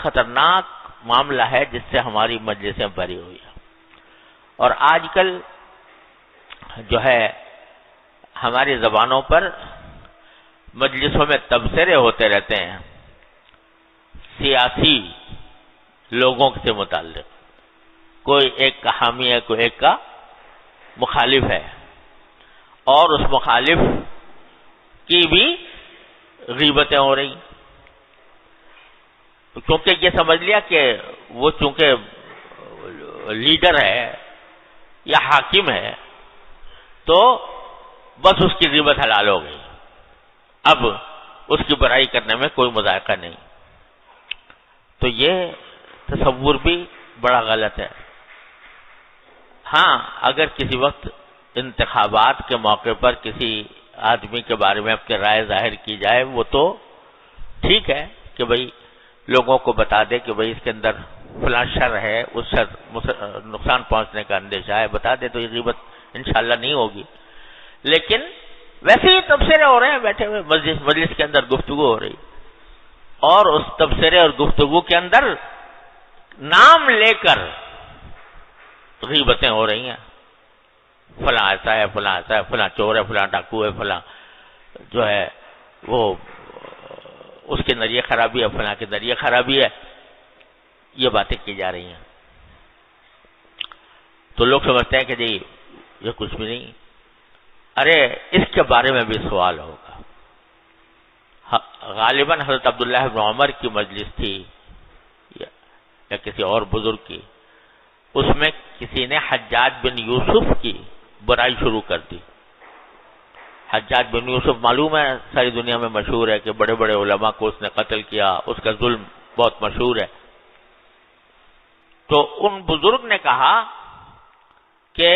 خطرناک معاملہ ہے جس سے ہماری مجلسیں بھری ہوئی ہیں. اور آج کل جو ہے ہماری زبانوں پر مجلسوں میں تبصرے ہوتے رہتے ہیں سیاسی لوگوں سے متعلق. کوئی ایک کا حامی ہے، کوئی ایک کا مخالف ہے، اور اس مخالف کی بھی غیبتیں ہو رہی، کیونکہ یہ سمجھ لیا کہ وہ چونکہ لیڈر ہے یا حاکم ہے تو بس اس کی غیبت حلال ہو گئی، اب اس کی برائی کرنے میں کوئی مذائقہ نہیں. تو یہ تصور بھی بڑا غلط ہے. ہاں اگر کسی وقت انتخابات کے موقع پر کسی آدمی کے بارے میں اپنی رائے ظاہر کی جائے وہ تو ٹھیک ہے کہ بھئی لوگوں کو بتا دے کہ بھئی اس کے اندر فلاں شر ہے، اس شر نقصان پہنچنے کا اندیشہ ہے، بتا دے تو یہ غیبت انشاءاللہ نہیں ہوگی. لیکن ویسے ہی تبصرے ہو رہے ہیں بیٹھے ہوئے مجلس کے اندر گفتگو ہو رہی، اور اس تبصرے اور گفتگو کے اندر نام لے کر غیبتیں ہو رہی ہیں. فلاں ایسا ہے، فلاں ایسا ہے، فلاں چور ہے، فلاں ڈاکو ہے، فلاں جو ہے وہ اس کے ذریعے خرابی ہے، فلاں کے ذریعے خرابی ہے، یہ باتیں کی جا رہی ہیں. تو لوگ سمجھتے ہیں کہ جی یہ کچھ بھی نہیں. ارے اس کے بارے میں بھی سوال ہوگا. غالباً حضرت عبداللہ بن عمر کی مجلس تھی یا کسی اور بزرگ کی، اس میں کسی نے حجاج بن یوسف کی برائی شروع کر دی. حجاج بن یوسف معلوم ہے ساری دنیا میں مشہور ہے کہ بڑے بڑے علماء کو اس نے قتل کیا، اس کا ظلم بہت مشہور ہے. تو ان بزرگ نے کہا کہ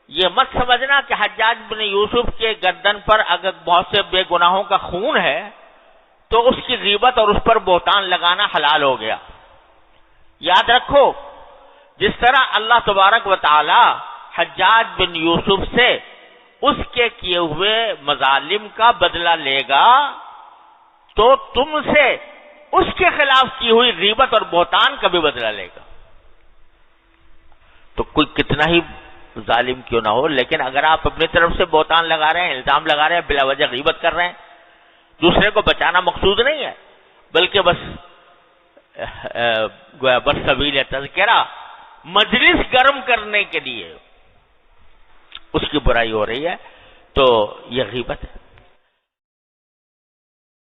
یہ مت سمجھنا کہ حجاج بن یوسف کے گردن پر اگر بہت سے بے گناہوں کا خون ہے تو اس کی غیبت اور اس پر بہتان لگانا حلال ہو گیا. یاد رکھو جس طرح اللہ تبارک و تعالی حجاج بن یوسف سے اس کے کیے ہوئے مظالم کا بدلہ لے گا تو تم سے اس کے خلاف کی ہوئی غیبت اور بہتان کا بھی بدلہ لے گا. تو کوئی کتنا ہی ظالم کیوں نہ ہو، لیکن اگر آپ اپنی طرف سے بہتان لگا رہے ہیں، الزام لگا رہے ہیں، بلا وجہ غیبت کر رہے ہیں، دوسرے کو بچانا مقصود نہیں ہے بلکہ بس گویا برسبیل تذکرہ مجلس گرم کرنے کے لیے اس کی برائی ہو رہی ہے، تو یہ غیبت ہے.